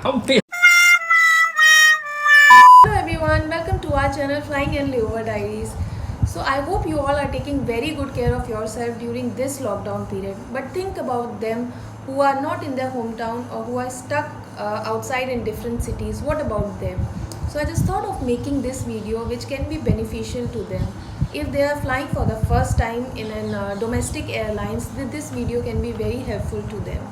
Hello everyone, welcome to our channel Flying and Layover Diaries. So I hope you all are taking very good care of yourself during this lockdown period. But think about them who are not in their hometown or who are stuck outside in different cities. What about them? So I just thought of making this video which can be beneficial to them. If they are flying for the first time in an domestic airlines, this video can be very helpful to them.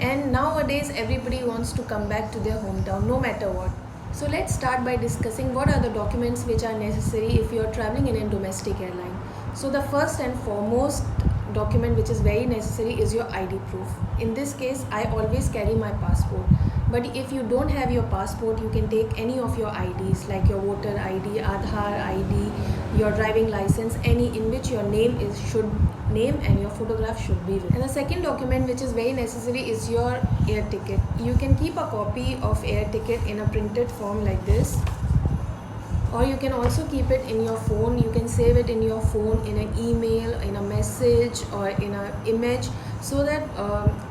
And nowadays everybody wants to come back to their hometown no matter what. So let's start by discussing what are the documents which are necessary if you are traveling in a domestic airline. So the first and foremost document which is very necessary is your ID proof. In this case I always carry my passport. But if you don't have your passport, you can take any of your IDs like your voter ID, Aadhaar ID, your driving license, any in which your name and your photograph should be written. And the second document which is very necessary is your air ticket. You can keep a copy of air ticket in a printed form like this, or you can also keep it in your phone. You can save it in your phone, in an email, in a message, or in an image, so that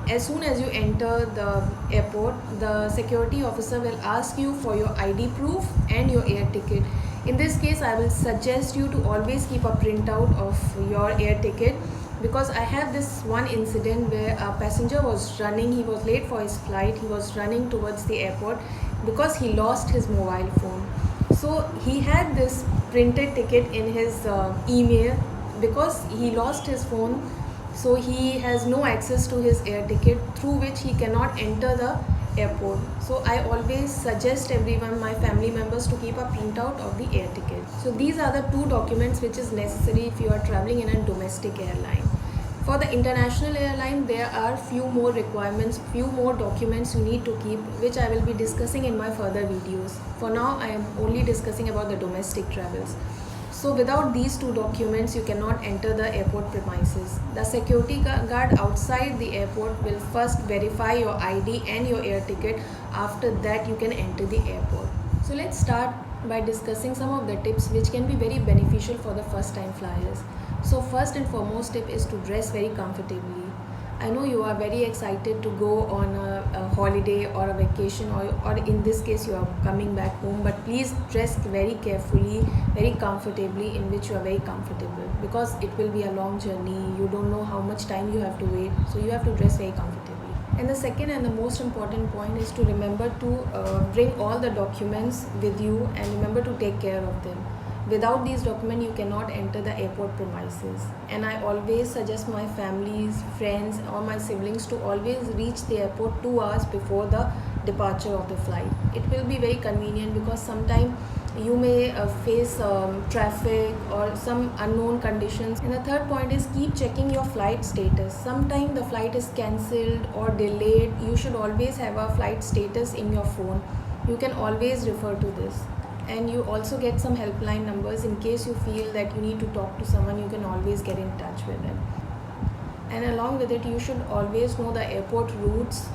as soon as you enter the airport, the security officer will ask you for your ID proof and your air ticket. In this case I will suggest you to always keep a printout of your air ticket, because I have this one incident where a passenger was running, he was late for his flight, he was running towards the airport because he lost his mobile phone. So he had this printed ticket in his email. Because he lost his phone, so he has no access to his air ticket, through which he cannot enter the airport. So I always suggest everyone, my family members, to keep a printout of the air ticket. So these are the two documents which is necessary if you are traveling in a domestic airline. For the international airline, there are few more requirements, few more documents you need to keep, which I will be discussing in my further videos. For now, I am only discussing about the domestic travels. So without these two documents, you cannot enter the airport premises. The security guard outside the airport will first verify your ID and your air ticket. After that, you can enter the airport. So let's start by discussing some of the tips which can be very beneficial for the first time flyers. So first and foremost tip is to dress very comfortably. I know you are very excited to go on a holiday or a vacation, or in this case you are coming back home, but please dress very carefully, very comfortably, in which you are very comfortable, because it will be a long journey. You don't know how much time you have to wait, so you have to dress very comfortably. And the second and the most important point is to remember to bring all the documents with you, and remember to take care of them. Without these documents, you cannot enter the airport premises. And I always suggest my families, friends, or my siblings to always reach the airport 2 hours before the departure of the flight. It will be very convenient, because sometimes you may face traffic or some unknown conditions. And the third point is keep checking your flight status. Sometimes the flight is cancelled or delayed. You should always have a flight status in your phone. You can always refer to this. And you also get some helpline numbers in case you feel that you need to talk to someone. You can always get in touch with them. And along with it, you should always know the airport routes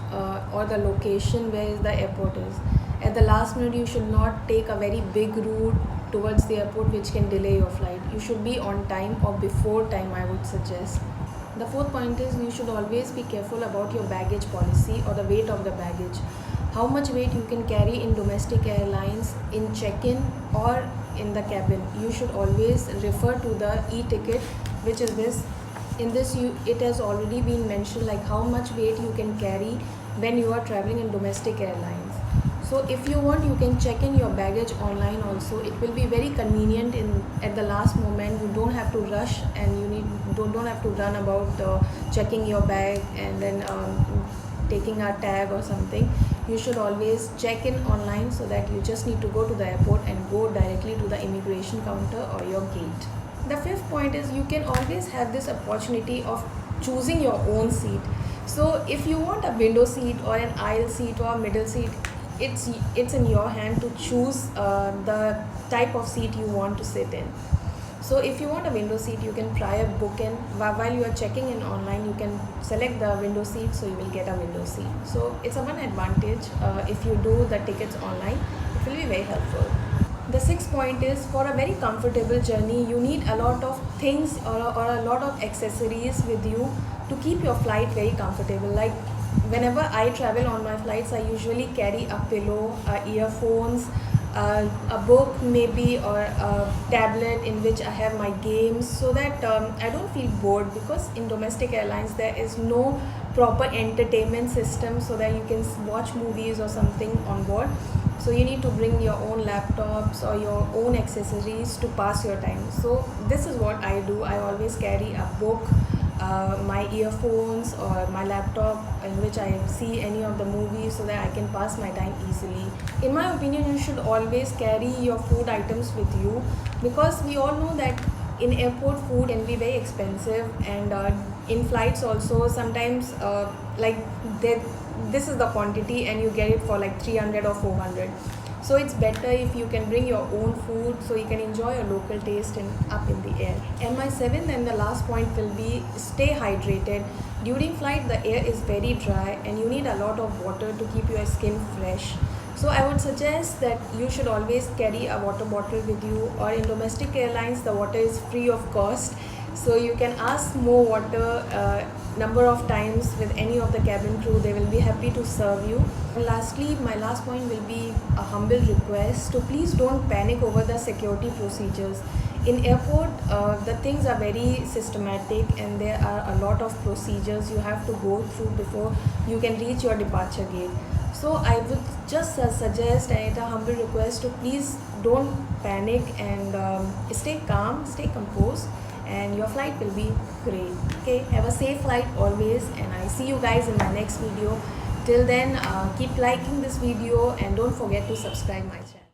or the location where the airport is. At the last minute, you should not take a very big route towards the airport, which can delay your flight. You should be on time or before time, I would suggest. The fourth point is you should always be careful about your baggage policy or the weight of the baggage. How much weight you can carry in domestic airlines, in check-in or in the cabin. You should always refer to the e-ticket, which is this. In this, it has already been mentioned like how much weight you can carry when you are traveling in domestic airlines. So if you want, you can check in your baggage online also. It will be very convenient at the last moment. You don't have to rush, and don't have to run about checking your bag and then taking a tag or something. You should always check in online, so that you just need to go to the airport and go directly to the immigration counter or your gate. The fifth point is you can always have this opportunity of choosing your own seat. So if you want a window seat or an aisle seat or a middle seat, it's in your hand to choose the type of seat you want to sit in. So if you want a window seat, you can prior book in. While you are checking in online, you can select the window seat, so you will get a window seat. So it's a one advantage if you do the tickets online. It will be very helpful. The sixth point is, for a very comfortable journey, you need a lot of things or a lot of accessories with you to keep your flight very comfortable. Like whenever I travel on my flights, I usually carry a pillow, earphones, a book maybe, or a tablet in which I have my games, so that I don't feel bored, because in domestic airlines there is no proper entertainment system so that you can watch movies or something on board. So you need to bring your own laptops or your own accessories to pass your time. So this is what I do. I always carry a book, my earphones, or my laptop in which I see any of the movies, so that I can pass my time easily. In my opinion, you should always carry your food items with you, because we all know that in airport food can be very expensive, and in flights also sometimes like they, this is the quantity and you get it for like 300 or 400. So it's better if you can bring your own food, so you can enjoy a local taste up in the air. And my seventh and the last point will be stay hydrated. During flight, the air is very dry and you need a lot of water to keep your skin fresh. So I would suggest that you should always carry a water bottle with you, or in domestic airlines the water is free of cost. So you can ask more water number of times with any of the cabin crew. They will be happy to serve you. And lastly, my last point will be a humble request to please don't panic over the security procedures. In airport, the things are very systematic and there are a lot of procedures you have to go through before you can reach your departure gate. So I would just suggest, and a humble request, to please don't panic and stay calm, stay composed, and your flight will be great. Okay, have a safe flight always, and I see you guys in my next video. Till then, keep liking this video and don't forget to subscribe my channel.